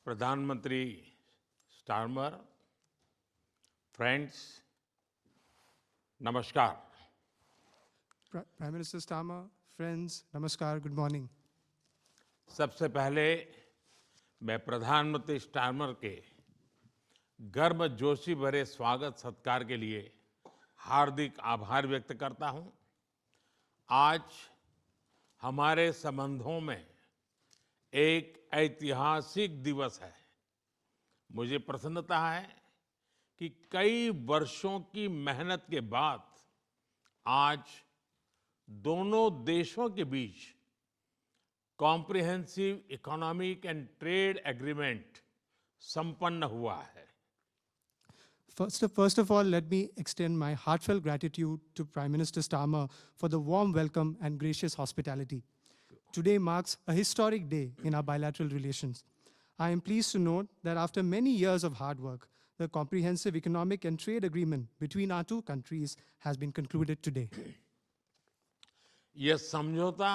प्रधानमंत्री Starmer, friends, नमस्कार। Prime Minister Starmer, friends, namaskar, good morning. सबसे पहले मैं प्रधानमंत्री स्टारमर के गर्मजोशी भरे स्वागत सत्कार के लिए हार्दिक आभार व्यक्त करता हूं। आज हमारे संबंधों में एक ऐतिहासिक दिवस है। मुझे प्रसन्नता है कि कई वर्षों की मेहनत के बाद आज दोनों देशों के बीच comprehensive economic and trade agreement संपन्न हुआ है। First of all, let me extend my heartfelt gratitude to Prime Minister Starmer for the warm welcome and gracious hospitality. Today marks a historic day in our bilateral relations. I am pleased to note that after many years of hard work, the comprehensive economic and trade agreement between our two countries has been concluded today. यह समझौता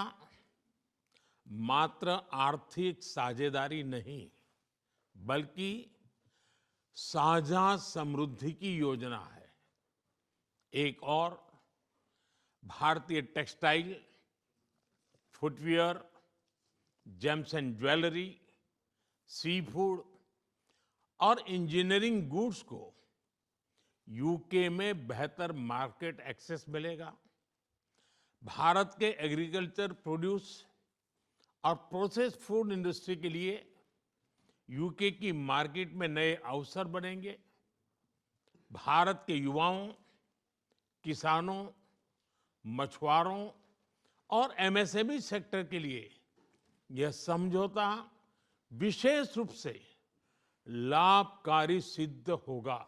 मात्र आर्थिक साझेदारी नहीं, बल्कि साझा समृद्धि की योजना है। एक और भारतीय textile, footwear, gems and jewellery, seafood और इंजीनियरिंग गुड्स को यूके में बेहतर मार्केट एक्सेस मिलेगा। भारत के एग्रीकल्चर प्रोड्यूस और प्रोसेस्ड फूड इंडस्ट्री के लिए यूके की मार्केट में नए अवसर बनेंगे। भारत के युवाओं, किसानों, मछुआरों और एमएसएमई सेक्टर के लिए यह समझौता विशेष रूप से लाभकारी सिद्ध होगा।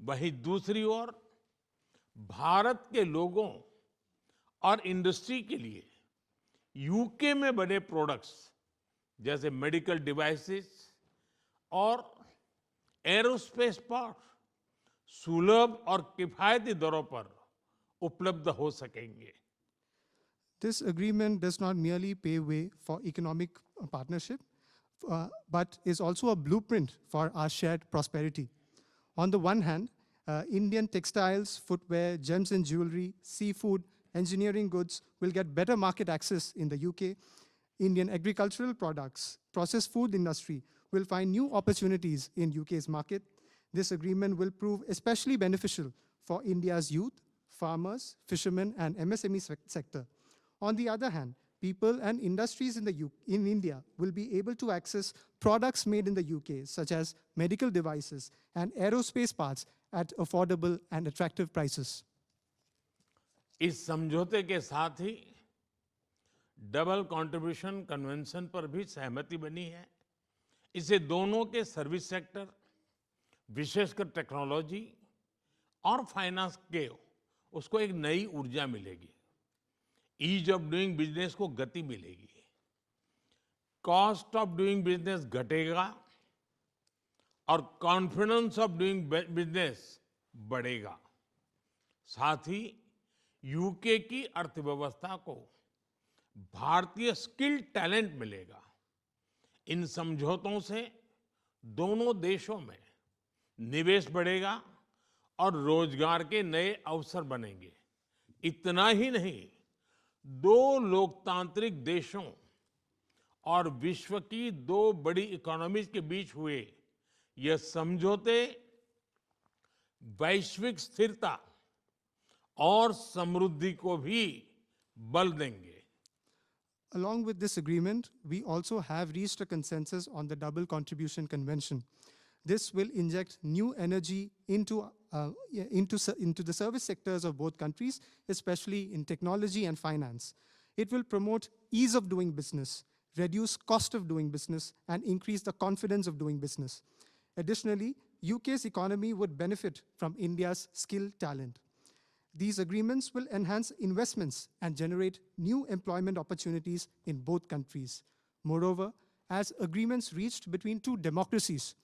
वहीं दूसरी ओर भारत के लोगों और इंडस्ट्री के लिए यूके में बने प्रोडक्ट्स जैसे मेडिकल डिवाइसेस और एरोस्पेस पार्ट्स सुलभ और किफायती दरों पर उपलब्ध हो सकेंगे। This agreement does not merely pave way for economic partnership, but is also a blueprint for our shared prosperity. On the one hand, Indian textiles, footwear, gems and jewelry, seafood, engineering goods will get better market access in the UK. Indian agricultural products, processed food industry will find new opportunities in UK's market. This agreement will prove especially beneficial for India's youth, farmers, fishermen and MSME sector. On the other hand, people and industries in India will be able to access products made in the UK, such as medical devices and aerospace parts at affordable and attractive prices. इस समझौते के साथ ही double contribution convention पर भी सहमति बनी है। इससे दोनों के सर्विस सेक्टर, विशेषकर टेक्नोलॉजी और फाइनेंस के उसको एक नई ऊर्जा मिलेगी। ईज ऑफ डूइंग बिजनेस को गति मिलेगी, कॉस्ट ऑफ डूइंग बिजनेस घटेगा और कॉन्फिडेंस ऑफ डूइंग बिजनेस बढ़ेगा। साथ ही यूके की अर्थव्यवस्था को भारतीय स्किल टैलेंट मिलेगा। इन समझौतों से दोनों देशों में निवेश बढ़ेगा और रोजगार के नए अवसर बनेंगे। इतना ही नहीं, दो लोकतांत्रिक देशों और विश्व की दो बड़ी इकोनॉमीज के बीच हुए यह समझौते वैश्विक स्थिरता और समृद्धि को भी बल देंगे। Along with this agreement, we also have reached a consensus on the Double Contribution Convention. This will inject new energy into the service sectors of both countries, especially in technology and finance. It will promote ease of doing business, reduce cost of doing business, and increase the confidence of doing business. Additionally, UK's economy would benefit from India's skilled talent. These agreements will enhance investments and generate new employment opportunities in both countries. Moreover, as agreements reached between two democracies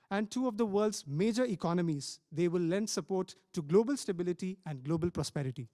and two of the world's major economies, they will lend support to global stability and global prosperity.